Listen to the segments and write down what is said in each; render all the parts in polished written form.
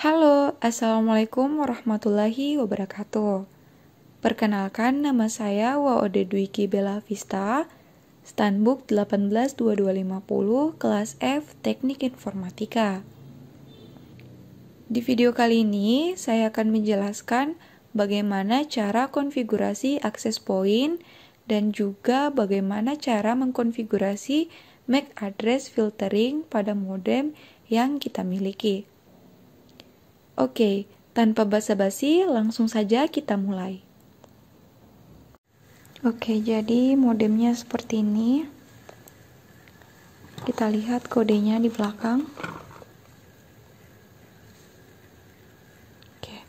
Halo, Assalamualaikum warahmatullahi wabarakatuh. Perkenalkan, nama saya Waode Dwiki Bella Vista, Standbook 182250, kelas F, Teknik Informatika. Di video kali ini, saya akan menjelaskan bagaimana cara konfigurasi access point dan juga bagaimana cara mengkonfigurasi MAC address filtering pada modem yang kita miliki. Oke, tanpa basa-basi, langsung saja kita mulai. Oke, jadi modemnya seperti ini. Kita lihat kodenya di belakang. Oke,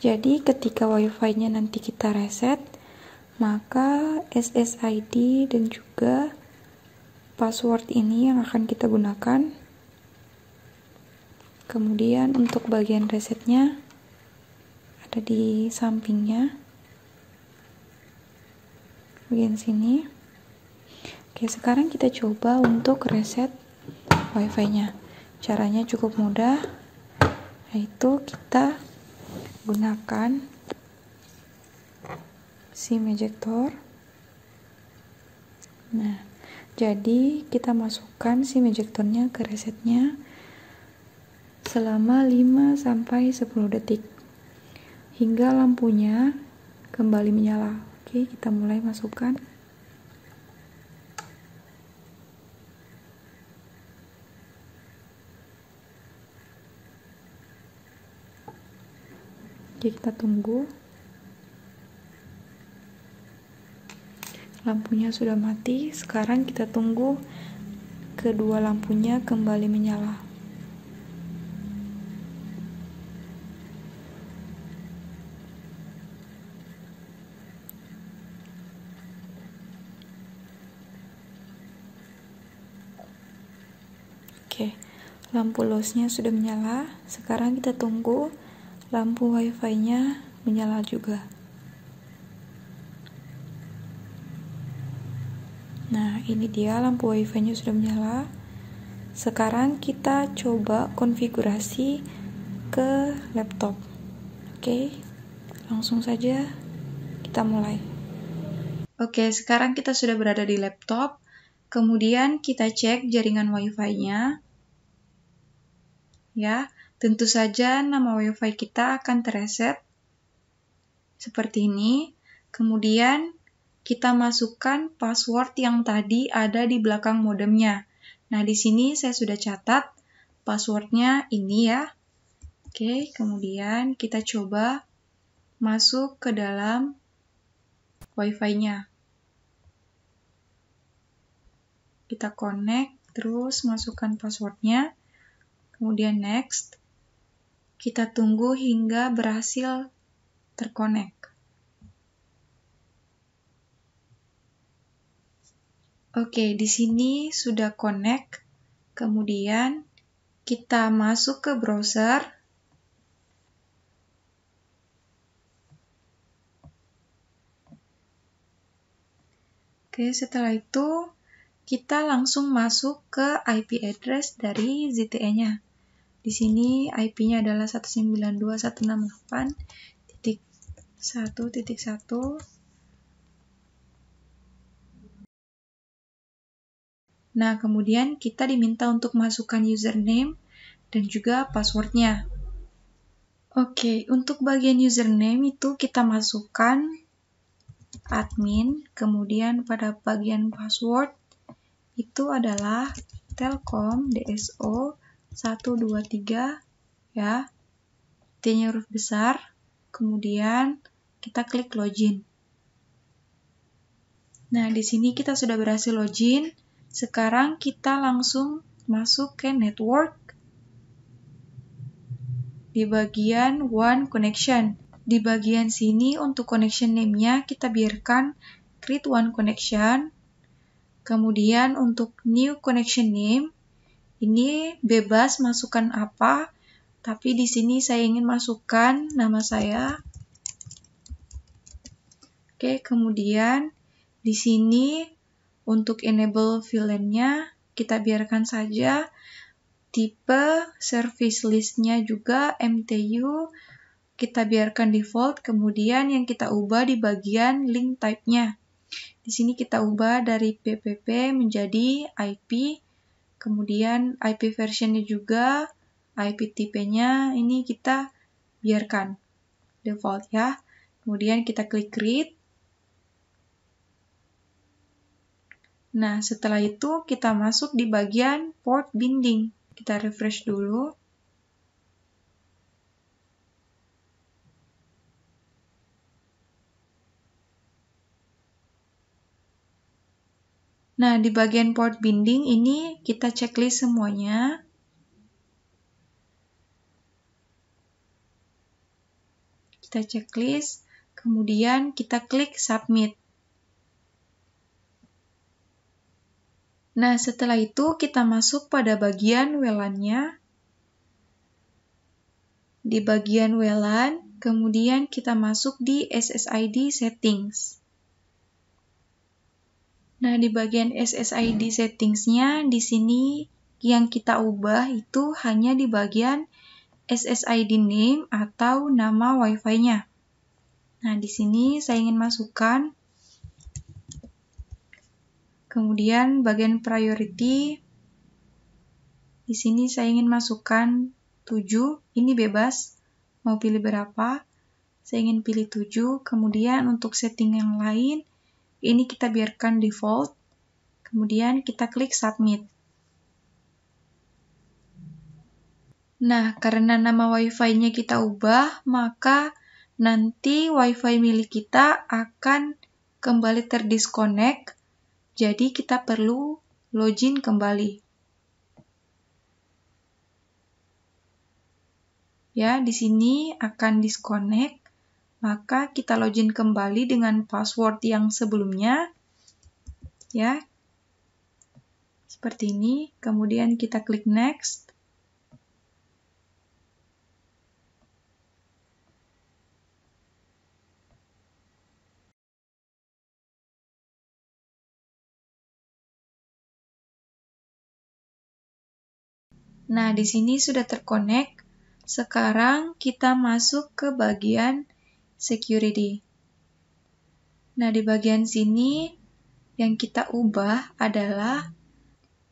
jadi ketika WiFi-nya nanti kita reset, maka SSID dan juga password ini yang akan kita gunakan. Kemudian untuk bagian resetnya ada di sampingnya, bagian sini. Oke, sekarang kita coba untuk reset WiFi-nya. Caranya cukup mudah, yaitu kita gunakan SIM ejector. Nah, jadi kita masukkan SIM ejectornya ke resetnya selama 5-10 detik hingga lampunya kembali menyala. Oke, kita mulai masukkan. Oke, kita tunggu. Lampunya sudah mati. Sekarang kita tunggu kedua lampunya kembali menyala. Oke, lampu LOS-nya sudah menyala. Sekarang kita tunggu lampu WiFi-nya menyala juga. Nah, ini dia lampu WiFi-nya sudah menyala. Sekarang kita coba konfigurasi ke laptop. Oke, langsung saja kita mulai. Oke, sekarang kita sudah berada di laptop. Kemudian kita cek jaringan WiFi-nya. Ya, tentu saja nama WiFi kita akan tereset seperti ini. Kemudian kita masukkan password yang tadi ada di belakang modemnya. Nah, di sini saya sudah catat passwordnya ini ya. Oke, kemudian kita coba masuk ke dalam WiFi-nya. Kita connect, terus masukkan passwordnya. Kemudian next, kita tunggu hingga berhasil terkonek. Oke, di sini sudah connect. Kemudian kita masuk ke browser. Oke, setelah itu kita langsung masuk ke IP address dari ZTE-nya. Di sini IP-nya adalah 192.168.1.1. Nah, kemudian kita diminta untuk masukkan username dan juga passwordnya. Oke, untuk bagian username itu kita masukkan admin, kemudian pada bagian password itu adalah Telkom DSO 123 ya, T-nya huruf besar, kemudian kita klik login. Nah, di sini kita sudah berhasil login. Sekarang kita langsung masuk ke network di bagian One Connection. Di bagian sini untuk connection name-nya kita biarkan create one connection. Kemudian untuk new connection name ini bebas masukkan apa, tapi di sini saya ingin masukkan nama saya. Oke, kemudian di sini untuk enable VLAN-nya kita biarkan saja tipe service list-nya juga MTU kita biarkan default, kemudian yang kita ubah di bagian link type-nya. Di sini kita ubah dari PPP menjadi IP, kemudian IP version-nya juga, IP tipe-nya ini kita biarkan default ya. Kemudian kita klik create. Nah, setelah itu kita masuk di bagian port binding. Kita refresh dulu. Nah, di bagian port binding ini kita checklist semuanya. Kita checklist, kemudian kita klik submit. Nah, setelah itu kita masuk pada bagian WLAN-nya. Di bagian WLAN, kemudian kita masuk di SSID settings. Nah, di bagian SSID settings-nya, di sini yang kita ubah itu hanya di bagian SSID name atau nama Wi-Fi-nya. Nah, di sini saya ingin masukkan. Kemudian bagian priority, di sini saya ingin masukkan 7, ini bebas, mau pilih berapa. Saya ingin pilih 7, kemudian untuk setting yang lain, ini kita biarkan default, kemudian kita klik submit. Nah, karena nama Wi-Fi-nya kita ubah, maka nanti Wi-Fi milik kita akan kembali terdisconnect, jadi kita perlu login kembali. Ya, di sini akan disconnect, maka kita login kembali dengan password yang sebelumnya. Ya, seperti ini. Kemudian kita klik next. Nah, di sini sudah terconnect. Sekarang kita masuk ke bagian security. Nah, di bagian sini yang kita ubah adalah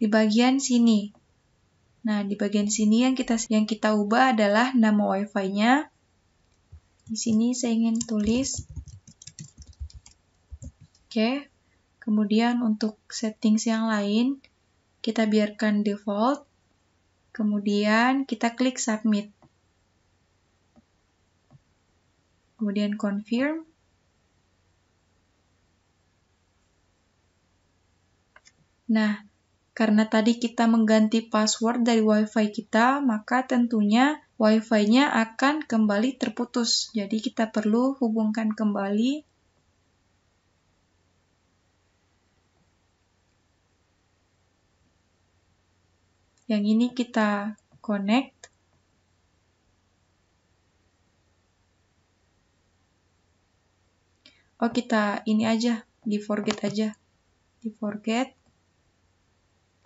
di bagian sini. Nah, di bagian sini yang kita ubah adalah nama Wi-Fi-nya. Di sini saya ingin tulis. Oke. Kemudian untuk settings yang lain kita biarkan default. Kemudian kita klik submit. Kemudian confirm. Nah, karena tadi kita mengganti password dari Wi-Fi kita, maka tentunya Wi-Fi-nya akan kembali terputus. Jadi kita perlu hubungkan kembali. Yang ini kita connect. Oh, kita ini aja, di forget aja. Di forget.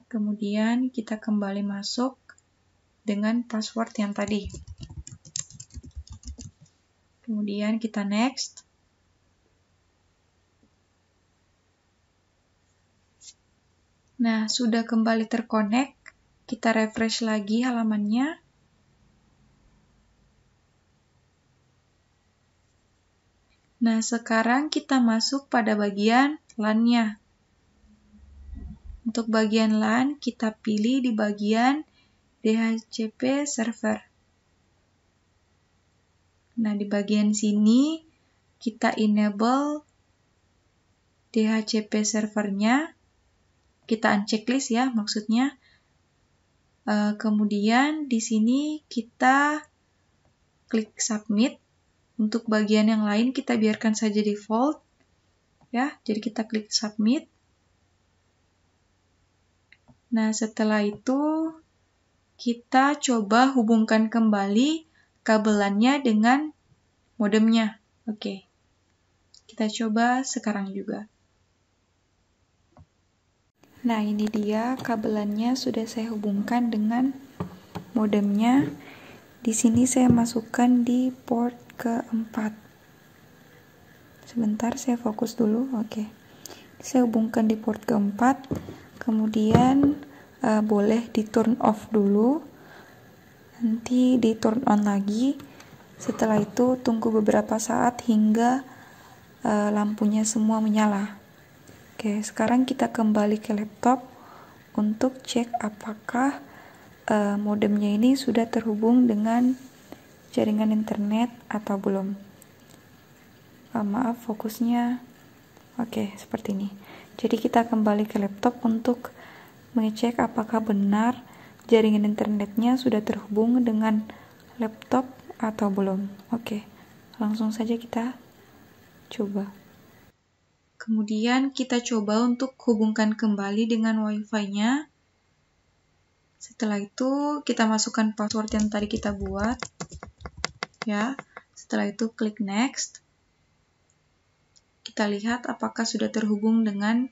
Kemudian kita kembali masuk dengan password yang tadi. Kemudian kita next. Nah, sudah kembali terconnect. Kita refresh lagi halamannya. Nah, sekarang kita masuk pada bagian LAN-nya. Untuk bagian LAN, kita pilih di bagian DHCP server. Nah, di bagian sini kita enable DHCP servernya. Kita unchecklist ya, maksudnya. Kemudian di sini kita klik submit. Untuk bagian yang lain kita biarkan saja default. Ya, jadi kita klik submit. Nah, setelah itu kita coba hubungkan kembali kabelannya dengan modemnya. Oke. Kita coba sekarang juga. Nah, ini dia kabelannya sudah saya hubungkan dengan modemnya. Di sini saya masukkan di port keempat. Sebentar, saya fokus dulu. Oke. Saya hubungkan di port keempat. Kemudian boleh di turn off dulu. Nanti di turn on lagi. Setelah itu tunggu beberapa saat hingga lampunya semua menyala. Oke, sekarang kita kembali ke laptop untuk cek apakah modemnya ini sudah terhubung dengan jaringan internet atau belum. Maaf, fokusnya oke, seperti ini. Jadi kita kembali ke laptop untuk mengecek apakah benar jaringan internetnya sudah terhubung dengan laptop atau belum. Oke, langsung saja kita coba. Kemudian kita coba untuk hubungkan kembali dengan Wi-Fi-nya. Setelah itu kita masukkan password yang tadi kita buat. Ya, setelah itu klik next. Kita lihat apakah sudah terhubung dengan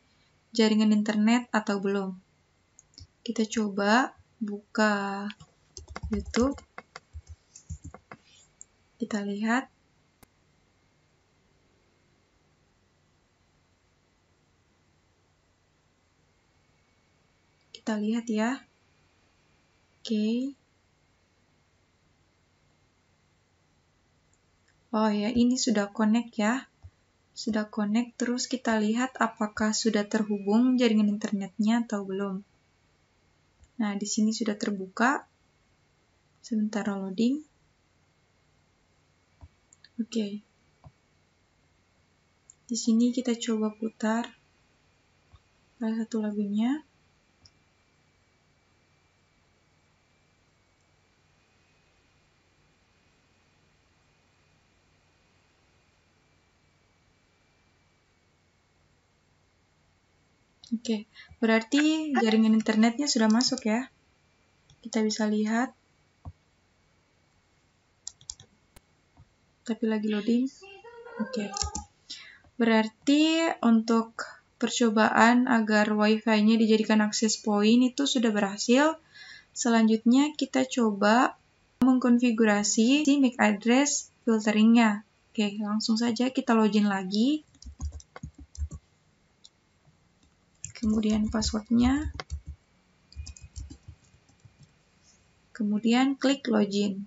jaringan internet atau belum. Kita coba buka YouTube. Kita lihat. Kita lihat ya. Oke. Oh ya, ini sudah connect ya. Sudah connect, terus kita lihat apakah sudah terhubung jaringan internetnya atau belum. Nah, di sini sudah terbuka. Sebentar loading. Oke. Di sini kita coba putar salah satu lagunya. Oke, berarti jaringan internetnya sudah masuk ya. Kita bisa lihat. Tapi lagi loading. Oke. Berarti untuk percobaan agar Wi-Fi-nya dijadikan access point itu sudah berhasil. Selanjutnya kita coba mengkonfigurasi si MAC address filteringnya. Oke, langsung saja kita login lagi. Kemudian passwordnya, kemudian klik login.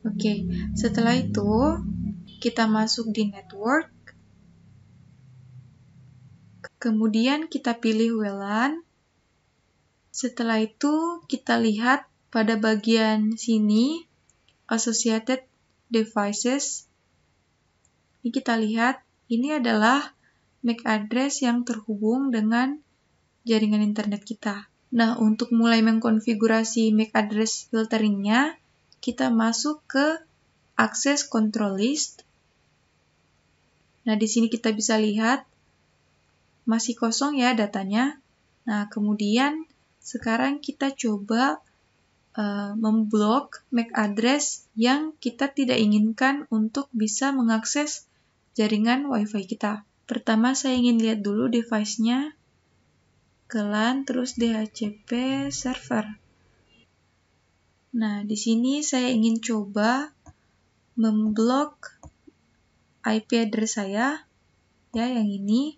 Oke, setelah itu kita masuk di network, kemudian kita pilih WLAN. Setelah itu kita lihat pada bagian sini Associated Devices. Ini kita lihat, ini adalah MAC address yang terhubung dengan jaringan internet kita. Nah, untuk mulai mengkonfigurasi MAC address filteringnya, kita masuk ke Access Control List. Nah, di sini kita bisa lihat masih kosong ya datanya. Nah, kemudian sekarang kita coba memblok MAC address yang kita tidak inginkan untuk bisa mengakses jaringan Wi-Fi kita. Pertama, saya ingin lihat dulu device-nya ke LAN, terus DHCP server. Nah, di sini saya ingin coba memblok IP address saya, ya yang ini.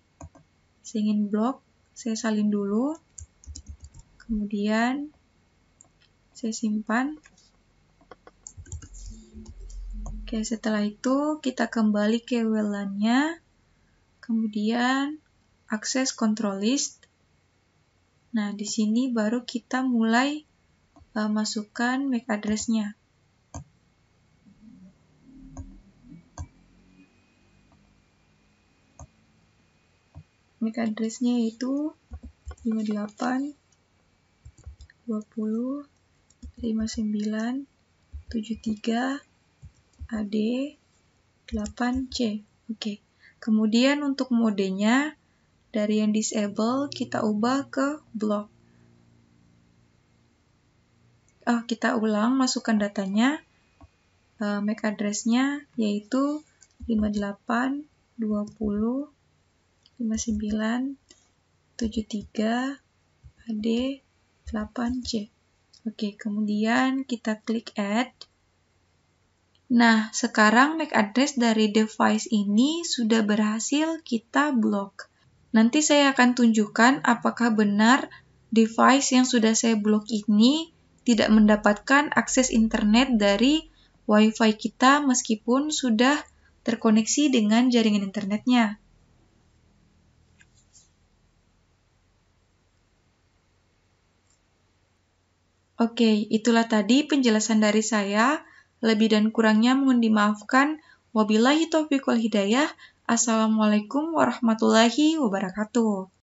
Saya ingin blok, saya salin dulu. Kemudian saya simpan. Oke, setelah itu kita kembali ke WLAN-nya. Kemudian akses control list. Nah, di sini baru kita mulai masukkan MAC address-nya. MAC address-nya yaitu 58 20 59 73 AD 8C. Oke. Kemudian untuk modenya dari yang disable kita ubah ke block. Kita ulang masukkan datanya. MAC address-nya yaitu 58 20 59 73 AD 8C. Oke, kemudian kita klik add. Nah, sekarang MAC address dari device ini sudah berhasil kita blok. Nanti saya akan tunjukkan apakah benar device yang sudah saya blok ini tidak mendapatkan akses internet dari Wi-Fi kita meskipun sudah terkoneksi dengan jaringan internetnya. Oke, itulah tadi penjelasan dari saya. Lebih dan kurangnya mohon dimaafkan. Wabillahi taufiq wal hidayah. Assalamualaikum warahmatullahi wabarakatuh.